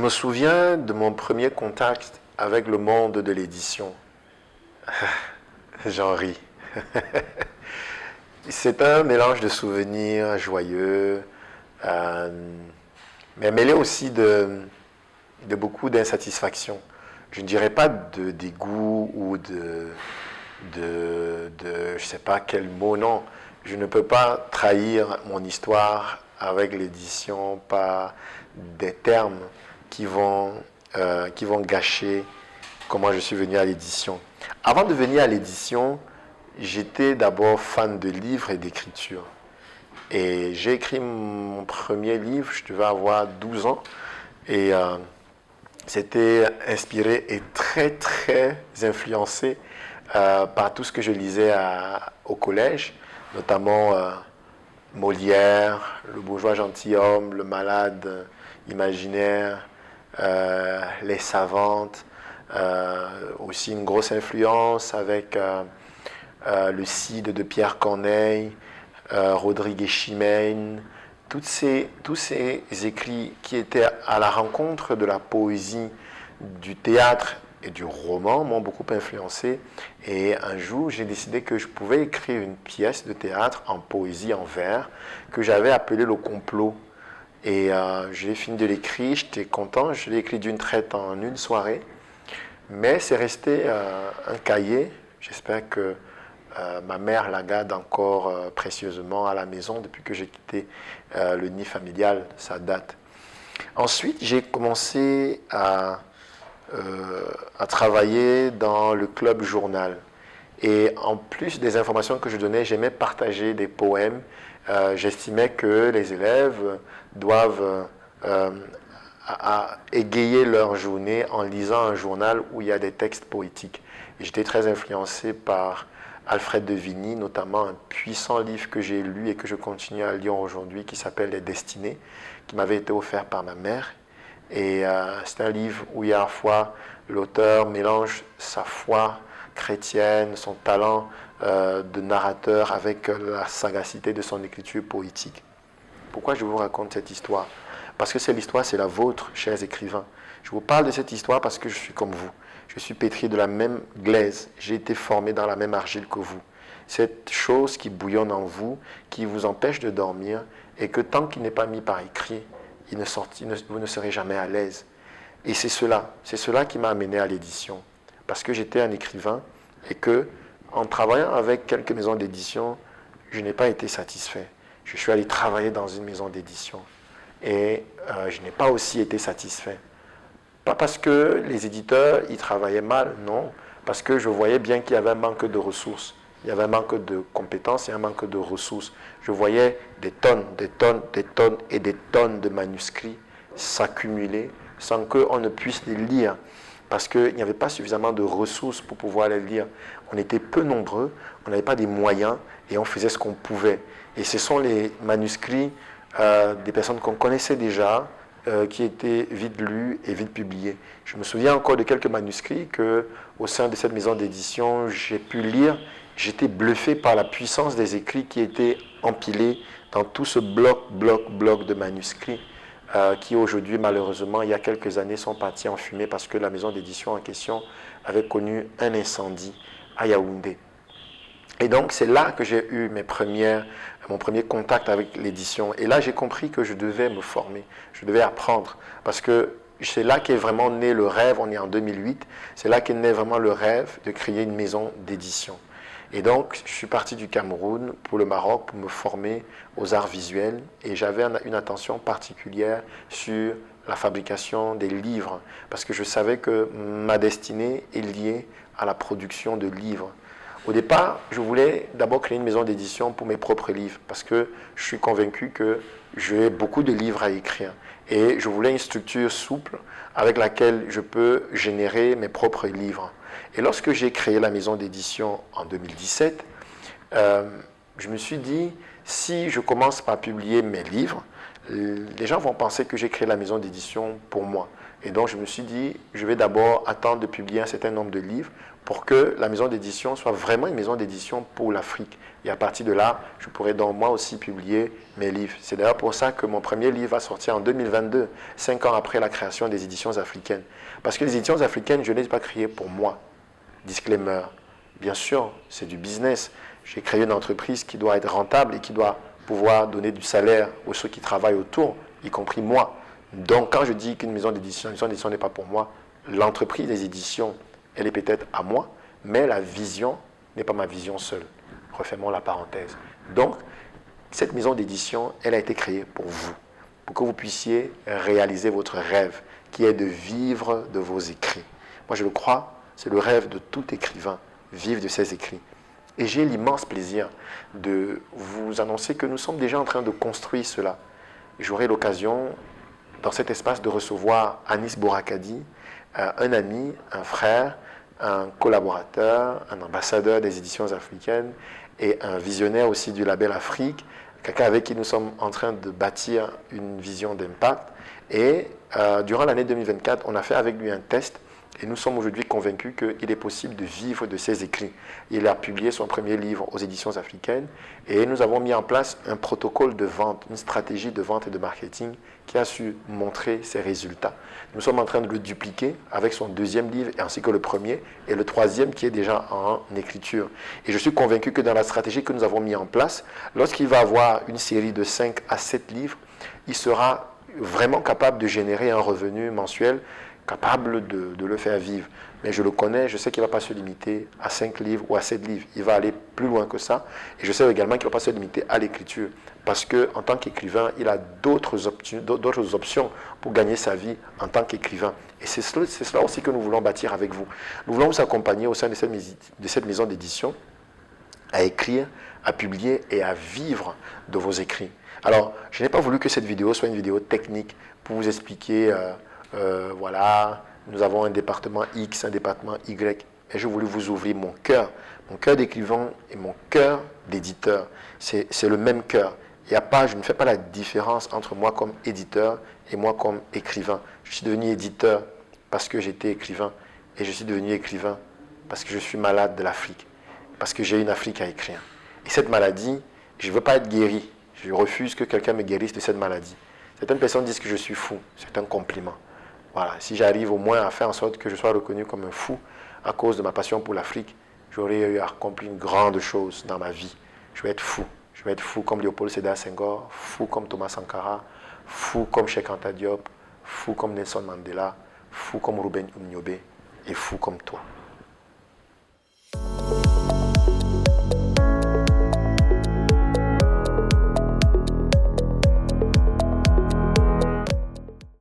me souviens de mon premier contact avec le monde de l'édition. J'en ris. C'est un mélange de souvenirs joyeux, mais mêlé aussi de beaucoup d'insatisfaction. Je ne dirais pas de dégoût ou je ne sais pas quel mot, non. Je ne peux pas trahir mon histoire avec l'édition par des termes qui vont gâcher comment je suis venu à l'édition. Avant de venir à l'édition, j'étais d'abord fan de livres et d'écriture. Et j'ai écrit mon premier livre, je devais avoir 12 ans. Et c'était inspiré et très, très influencé par tout ce que je lisais au collège, notamment Molière, Le bourgeois gentilhomme, Le malade imaginaire, Les savantes. Aussi une grosse influence avec le Cid de Pierre Corneille, Rodrigue et Chimène, tous ces écrits qui étaient à la rencontre de la poésie, du théâtre et du roman m'ont beaucoup influencé. Et un jour, j'ai décidé que je pouvais écrire une pièce de théâtre en poésie, en vers, que j'avais appelée Le Complot. Et j'ai fini de l'écrire, j'étais content, je l'ai écrit d'une traite en une soirée. Mais c'est resté un cahier. J'espère que ma mère la garde encore précieusement à la maison depuis que j'ai quitté le nid familial, ça date. Ensuite, j'ai commencé à travailler dans le club journal. Et en plus des informations que je donnais, j'aimais partager des poèmes. J'estimais que les élèves doivent égayer leur journée en lisant un journal où il y a des textes poétiques. Et j'étais très influencé par Alfred de Vigny, notamment un puissant livre que j'ai lu et que je continue à lire aujourd'hui qui s'appelle Les Destinées, qui m'avait été offert par ma mère. Et c'est un livre où il y a à la fois l'auteur mélange sa foi chrétienne, son talent de narrateur avec la sagacité de son écriture poétique. Pourquoi je vous raconte cette histoire? Parce que l'histoire, c'est la vôtre, chers écrivains. Je vous parle de cette histoire parce que je suis comme vous. Je suis pétri de la même glaise. J'ai été formé dans la même argile que vous. Cette chose qui bouillonne en vous, qui vous empêche de dormir, et que tant qu'il n'est pas mis par écrit, vous ne serez jamais à l'aise. Et c'est cela qui m'a amené à l'édition. Parce que j'étais un écrivain et que, en travaillant avec quelques maisons d'édition, je n'ai pas été satisfait. Je suis allé travailler dans une maison d'édition. Et je n'ai pas aussi été satisfait. Pas parce que les éditeurs y travaillaient mal, non. Parce que je voyais bien qu'il y avait un manque de ressources. Il y avait un manque de compétences et un manque de ressources. Je voyais des tonnes et des tonnes de manuscrits s'accumuler sans qu'on ne puisse les lire. Parce qu'il n'y avait pas suffisamment de ressources pour pouvoir les lire. On était peu nombreux, on n'avait pas des moyens et on faisait ce qu'on pouvait. Et ce sont les manuscrits des personnes qu'on connaissait déjà, qui étaient vite lus et vite publiés. Je me souviens encore de quelques manuscrits qu'au sein de cette maison d'édition, j'ai pu lire. J'étais bluffé par la puissance des écrits qui étaient empilés dans tout ce bloc de manuscrits qui aujourd'hui, malheureusement, il y a quelques années, sont partis en fumée parce que la maison d'édition en question avait connu un incendie à Yaoundé. Et donc, c'est là que j'ai eu mon premier contact avec l'édition. Et là, j'ai compris que je devais me former, je devais apprendre. Parce que c'est là qu'est vraiment né le rêve, on est en 2008, c'est là qu'est né vraiment le rêve de créer une maison d'édition. Et donc, je suis parti du Cameroun pour le Maroc pour me former aux arts visuels. Et j'avais une attention particulière sur la fabrication des livres. Parce que je savais que ma destinée est liée à la production de livres. Au départ, je voulais d'abord créer une maison d'édition pour mes propres livres, parce que je suis convaincu que j'ai beaucoup de livres à écrire. Et je voulais une structure souple avec laquelle je peux générer mes propres livres. Et lorsque j'ai créé la maison d'édition en 2017, je me suis dit, si je commence par publier mes livres, les gens vont penser que j'ai créé la maison d'édition pour moi. Et donc, je me suis dit, je vais d'abord attendre de publier un certain nombre de livres pour que la maison d'édition soit vraiment une maison d'édition pour l'Afrique. Et à partir de là, je pourrais donc moi aussi publier mes livres. C'est d'ailleurs pour ça que mon premier livre va sortir en 2022, 5 ans après la création des éditions africaines. Parce que les éditions africaines, je ne les ai pas créées pour moi. Disclaimer. Bien sûr, c'est du business. J'ai créé une entreprise qui doit être rentable et qui doit pouvoir donner du salaire aux ceux qui travaillent autour, y compris moi. Donc, quand je dis qu'une maison d'édition n'est pas pour moi, l'entreprise des éditions, elle est peut-être à moi, mais la vision n'est pas ma vision seule. Refermons la parenthèse. Donc, cette maison d'édition, elle a été créée pour vous, pour que vous puissiez réaliser votre rêve, qui est de vivre de vos écrits. Moi, je le crois, c'est le rêve de tout écrivain, vivre de ses écrits. Et j'ai l'immense plaisir de vous annoncer que nous sommes déjà en train de construire cela. J'aurai l'occasion, dans cet espace, de recevoir Anis Bourakadi, un ami, un frère, un collaborateur, un ambassadeur des éditions africaines et un visionnaire aussi du label Afrique, quelqu'un avec qui nous sommes en train de bâtir une vision d'impact. Et durant l'année 2024, on a fait avec lui un test. Et nous sommes aujourd'hui convaincus qu'il est possible de vivre de ses écrits. Il a publié son premier livre aux éditions africaines et nous avons mis en place un protocole de vente, une stratégie de vente et de marketing qui a su montrer ses résultats. Nous sommes en train de le dupliquer avec son deuxième livre ainsi que le premier et le troisième qui est déjà en écriture. Et je suis convaincu que dans la stratégie que nous avons mis en place, lorsqu'il va avoir une série de 5 à 7 livres, il sera vraiment capable de générer un revenu mensuel capable de le faire vivre. Mais je le connais, je sais qu'il ne va pas se limiter à 5 livres ou à 7 livres. Il va aller plus loin que ça. Et je sais également qu'il ne va pas se limiter à l'écriture. Parce qu'en tant qu'écrivain, il a d'autres options pour gagner sa vie en tant qu'écrivain. Et c'est cela aussi que nous voulons bâtir avec vous. Nous voulons vous accompagner au sein de cette maison d'édition à écrire, à publier et à vivre de vos écrits. Alors, je n'ai pas voulu que cette vidéo soit une vidéo technique pour vous expliquer... voilà, nous avons un département X, un département Y. Et je voulais vous ouvrir mon cœur d'écrivain et mon cœur d'éditeur. C'est le même cœur. Je ne fais pas la différence entre moi comme éditeur et moi comme écrivain. Je suis devenu éditeur parce que j'étais écrivain. Et je suis devenu écrivain parce que je suis malade de l'Afrique. Parce que j'ai une Afrique à écrire. Et cette maladie, je ne veux pas être guéri. Je refuse que quelqu'un me guérisse de cette maladie. Certaines personnes disent que je suis fou. C'est un compliment. Voilà, si j'arrive au moins à faire en sorte que je sois reconnu comme un fou à cause de ma passion pour l'Afrique, j'aurais eu accompli une grande chose dans ma vie. Je vais être fou. Je vais être fou comme Léopold Sédar Senghor, fou comme Thomas Sankara, fou comme Cheikh Anta Diop, fou comme Nelson Mandela, fou comme Ruben Umniobe et fou comme toi.